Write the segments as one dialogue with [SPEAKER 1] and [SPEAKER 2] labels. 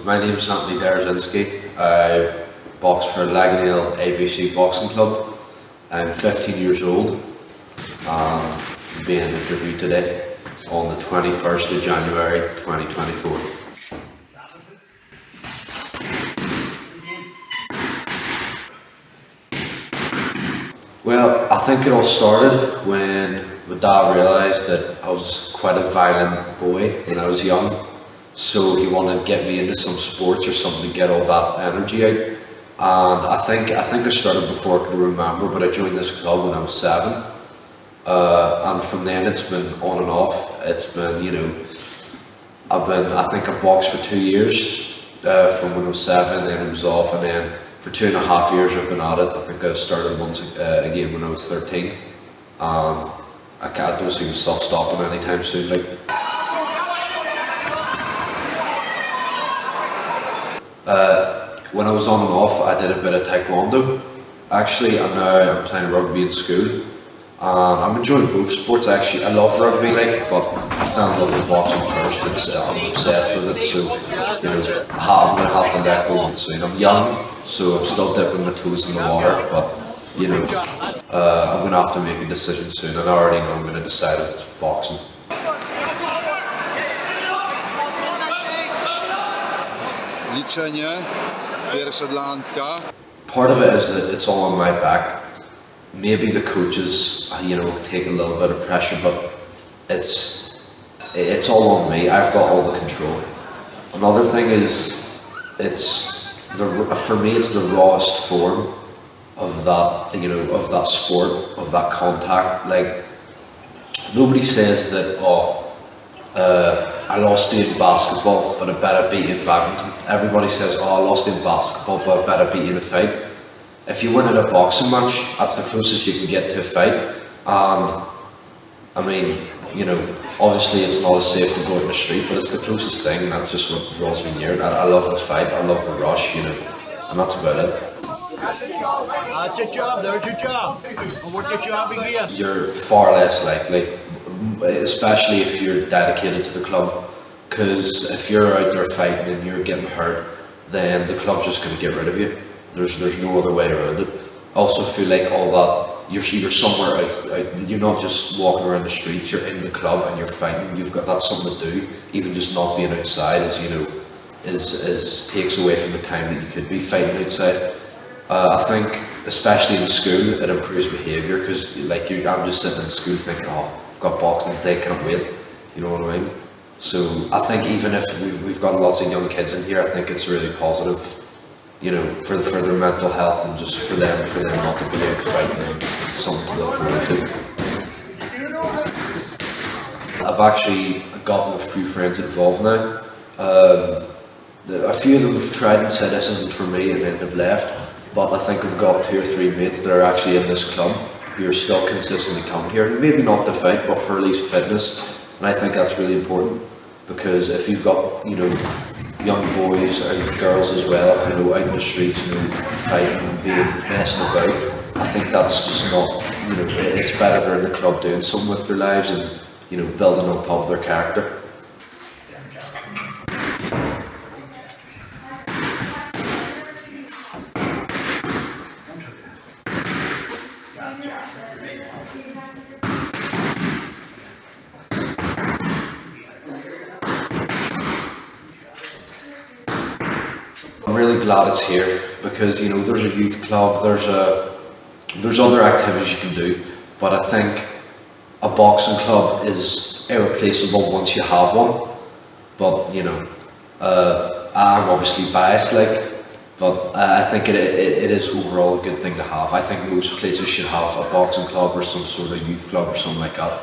[SPEAKER 1] my name is Antoni Derezinski. I box for Ligoniel ABC Boxing Club. I'm 15 years old and I'm being interviewed today on the 21st of January 2024. Well, I think it all started when my dad realised that I was quite a violent boy when I was young. So he wanted to get me into some sports or something to get all that energy out. And I think I started before I could remember, but I joined this club when I was 7. And from then it's been on and off. It's been, I think I boxed for 2 years, from when I was 7, then it was off, and then for 2.5 years I've been at it. I think I started once again when I was 13. I don't see myself stopping anytime soon. When I was on and off, I did a bit of taekwondo, actually, and now I'm playing rugby in school. I'm enjoying both sports, actually. I love rugby, but I fell in love with boxing first. I'm obsessed with it, so I'm going to have to let go of it soon. I'm young, so I'm still dipping my toes in the water, but I'm going to have to make a decision soon, and I already know I'm going to decide it's boxing.
[SPEAKER 2] Liczenie, pierwsze dla Antka.
[SPEAKER 1] Part of it is that it's all on my back. Maybe the coaches, take a little bit of pressure, but it's all on me. I've got all the control. Another thing is, for me, it's the rawest form of that, of that sport, of that contact. Nobody says that, I lost you in basketball, but I better beat you in badminton. Everybody says, I lost you in basketball, but I better beat you in a fight. If you win in a boxing match, that's the closest you can get to a fight. And obviously it's not as safe to go out in the street, but it's the closest thing, and that's just what draws me near it. I love the fight, I love the rush, and that's about it.
[SPEAKER 3] Good job there, good job. And work your job again.
[SPEAKER 1] You're far less likely, especially if you're dedicated to the club, because if you're out there fighting and you're getting hurt, then the club's just going to get rid of you. There's no other way around it. I also feel like all that, you're somewhere out, you're not just walking around the streets, you're in the club and you're fighting. That's something to do. Even just not being outside is takes away from the time that you could be fighting outside. I think, especially in school, it improves behaviour, because I'm just sitting in school thinking, I've got boxing today, can't wait. You know what I mean? So I think even if we've got lots of young kids in here, I think it's really positive, for their mental health, and just for them not to be out fighting, and something to look forward to. I've actually gotten a few friends involved now. A few of them have tried and said this isn't for me, and then have left. But I think I've got 2 or 3 mates that are actually in this club who are still consistently coming here. Maybe not to fight, but for at least fitness. And I think that's really important, because if you've got young boys and girls as well, out in the streets, fighting and messing about, I think that's just not. It's better they're in the club doing something with their lives and building on top of their character. I'm really glad it's here, because there's a youth club, there's other activities you can do, but I think a boxing club is irreplaceable once you have one. But I'm obviously biased, but I think it is overall a good thing to have. I think most places should have a boxing club or some sort of youth club or something like that.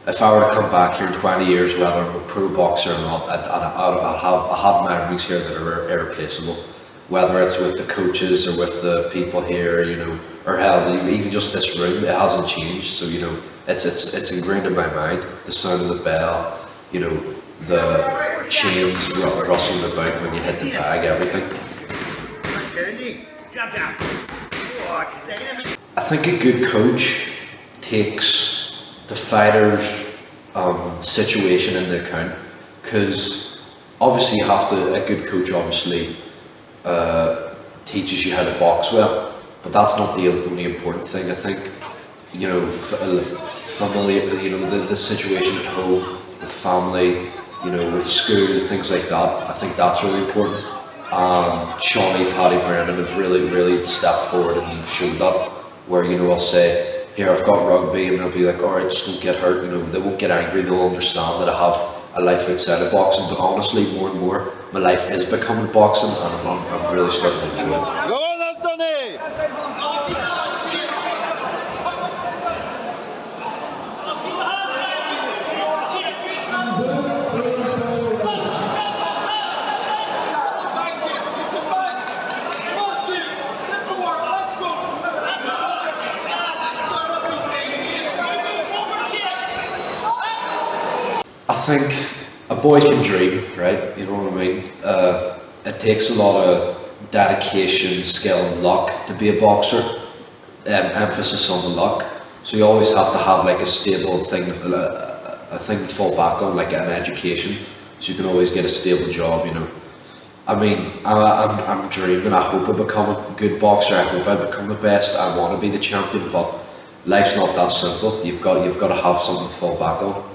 [SPEAKER 1] If I were to come back here in 20 years, whether I'm a pro boxer or not, I have memories here that are irreplaceable. Whether it's with the coaches or with the people here, or hell, even just this room, it hasn't changed. So it's ingrained in my mind. The sound of the bell, the chains rustling about when you hit the bag, everything. I think a good coach takes the fighter's situation into account, because obviously you have to, a good coach obviously teaches you how to box well, but that's not the only important thing. I think, you know, familiar, you know, the situation at home, with family, you know, with school, things like that, I think that's really important. Shawnee, Paddy Brennan have really stepped forward and showed that, where, you know, I'll say, here, I've got rugby, and they'll be like, alright, just don't get hurt, you know, they won't get angry, they'll understand that I have a life outside of boxing. But honestly, more and more, my life is becoming boxing, and I'm really starting to enjoy it.
[SPEAKER 2] Go on, Antoni!
[SPEAKER 1] I think a boy can dream, right? You know what I mean? It takes a lot of dedication, skill, and luck to be a boxer. Emphasis on the luck. So you always have to have like a stable thing, a thing to fall back on, like an education. So you can always get a stable job, you know. I mean, I'm dreaming. I hope I become a good boxer. I hope I become the best. I want to be the champion, but life's not that simple. You've got to have something to fall back on.